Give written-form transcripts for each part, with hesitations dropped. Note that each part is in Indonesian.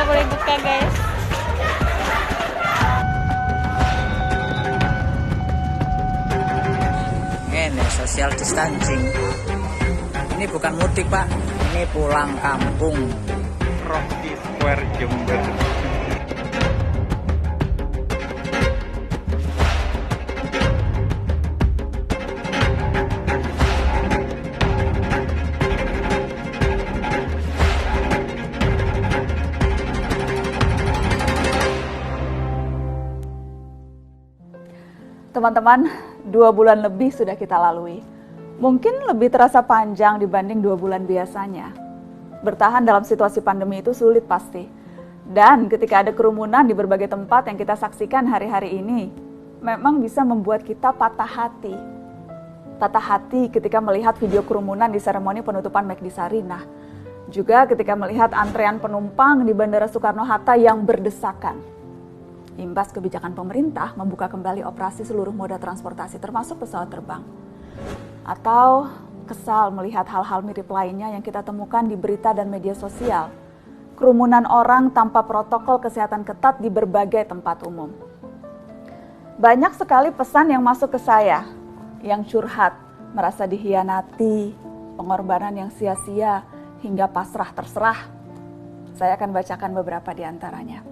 kita boleh buka guys. Ini social distancing. Ini bukan mudik Pak, ini pulang kampung. Rocky Square Jember. Teman-teman, 2 bulan lebih sudah kita lalui. Mungkin lebih terasa panjang dibanding 2 bulan biasanya. Bertahan dalam situasi pandemi itu sulit pasti. Dan ketika ada kerumunan di berbagai tempat yang kita saksikan hari-hari ini, memang bisa membuat kita patah hati. Patah hati ketika melihat video kerumunan di seremoni penutupan McD Sarinah. Juga ketika melihat antrean penumpang di Bandara Soekarno-Hatta yang berdesakan. Imbas kebijakan pemerintah membuka kembali operasi seluruh moda transportasi termasuk pesawat terbang. Atau kesal melihat hal-hal mirip lainnya yang kita temukan di berita dan media sosial. Kerumunan orang tanpa protokol kesehatan ketat di berbagai tempat umum. Banyak sekali pesan yang masuk ke saya, yang curhat, merasa dihianati, pengorbanan yang sia-sia, hingga pasrah terserah. Saya akan bacakan beberapa di antaranya.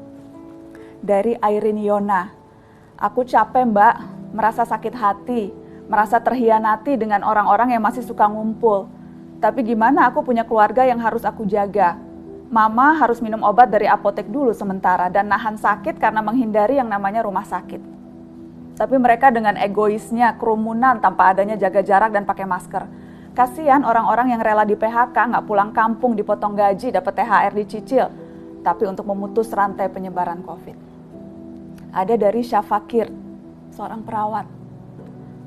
Dari Airin Yona, aku capek mbak, merasa sakit hati, merasa terhianati dengan orang-orang yang masih suka ngumpul. Tapi gimana aku punya keluarga yang harus aku jaga. Mama harus minum obat dari apotek dulu sementara dan nahan sakit karena menghindari yang namanya rumah sakit. Tapi mereka dengan egoisnya kerumunan tanpa adanya jaga jarak dan pakai masker. Kasihan orang-orang yang rela di PHK, nggak pulang kampung, dipotong gaji, dapat THR dicicil. Tapi untuk memutus rantai penyebaran COVID. Ada dari Syafakir, seorang perawat.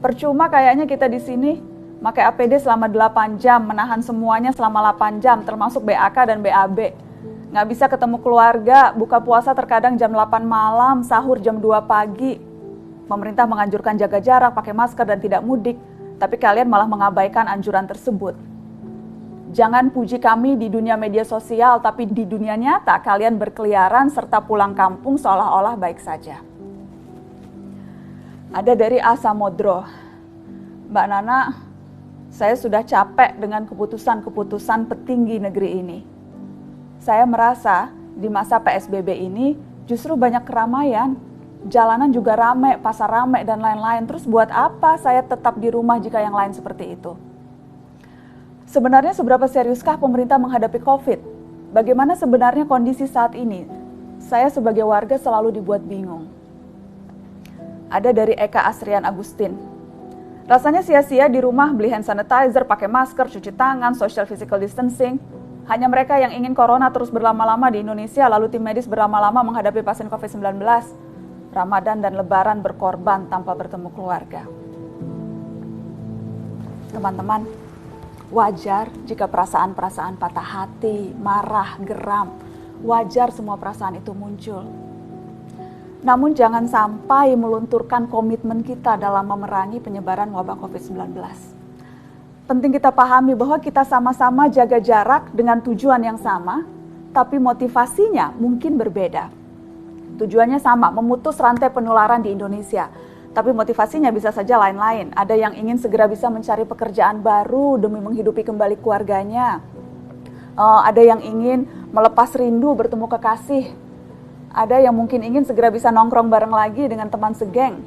Percuma kayaknya kita di sini pakai APD selama 8 jam, menahan semuanya selama 8 jam, termasuk BAK dan BAB. Nggak bisa ketemu keluarga, buka puasa terkadang jam 8 malam, sahur jam 2 pagi. Pemerintah menganjurkan jaga jarak, pakai masker dan tidak mudik, tapi kalian malah mengabaikan anjuran tersebut. Jangan puji kami di dunia media sosial, tapi di dunia nyata kalian berkeliaran serta pulang kampung seolah-olah baik saja. Ada dari Asa Modro. Mbak Nana, saya sudah capek dengan keputusan-keputusan petinggi negeri ini. Saya merasa di masa PSBB ini justru banyak keramaian. Jalanan juga ramai, pasar ramai dan lain-lain. Terus buat apa saya tetap di rumah jika yang lain seperti itu? Sebenarnya seberapa seriuskah pemerintah menghadapi COVID? Bagaimana sebenarnya kondisi saat ini? Saya sebagai warga selalu dibuat bingung. Ada dari Eka Asrian Agustin. Rasanya sia-sia di rumah beli hand sanitizer, pakai masker, cuci tangan, social physical distancing. Hanya mereka yang ingin corona terus berlama-lama di Indonesia, lalu tim medis berlama-lama menghadapi pasien COVID-19. Ramadan dan Lebaran berkorban tanpa bertemu keluarga. Teman-teman, wajar jika perasaan-perasaan patah hati, marah, geram, wajar semua perasaan itu muncul. Namun jangan sampai melunturkan komitmen kita dalam memerangi penyebaran wabah COVID-19. Penting kita pahami bahwa kita sama-sama jaga jarak dengan tujuan yang sama, tapi motivasinya mungkin berbeda. Tujuannya sama, memutus rantai penularan di Indonesia. Tapi motivasinya bisa saja lain-lain. Ada yang ingin segera bisa mencari pekerjaan baru demi menghidupi kembali keluarganya. Ada yang ingin melepas rindu bertemu kekasih. Ada yang mungkin ingin segera bisa nongkrong bareng lagi dengan teman segeng.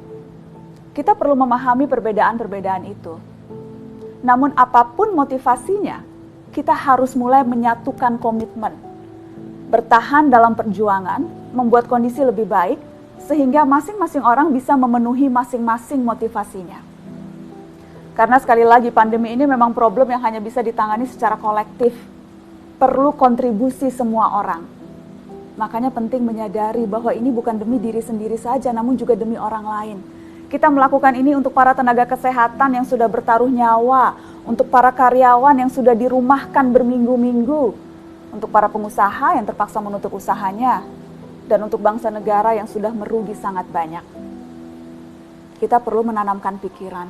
Kita perlu memahami perbedaan-perbedaan itu. Namun apapun motivasinya, kita harus mulai menyatukan komitmen. Bertahan dalam perjuangan, membuat kondisi lebih baik, sehingga masing-masing orang bisa memenuhi masing-masing motivasinya. Karena sekali lagi pandemi ini memang problem yang hanya bisa ditangani secara kolektif. Perlu kontribusi semua orang. Makanya penting menyadari bahwa ini bukan demi diri sendiri saja, namun juga demi orang lain. Kita melakukan ini untuk para tenaga kesehatan yang sudah bertaruh nyawa, untuk para karyawan yang sudah dirumahkan berminggu-minggu, untuk para pengusaha yang terpaksa menutup usahanya, dan untuk bangsa negara yang sudah merugi sangat banyak. Kita perlu menanamkan pikiran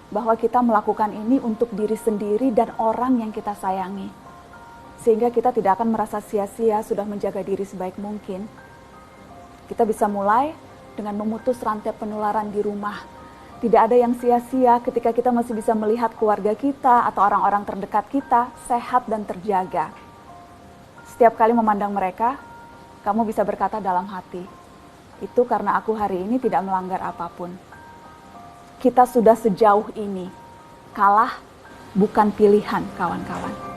bahwa kita melakukan ini untuk diri sendiri dan orang yang kita sayangi. sehingga kita tidak akan merasa sia-sia sudah menjaga diri sebaik mungkin. Kita bisa mulai dengan memutus rantai penularan di rumah. Tidak ada yang sia-sia ketika kita masih bisa melihat keluarga kita atau orang-orang terdekat kita sehat dan terjaga. Setiap kali memandang mereka, kamu bisa berkata dalam hati, itu karena aku hari ini tidak melanggar apapun. Kita sudah sejauh ini. Kalah bukan pilihan, kawan-kawan.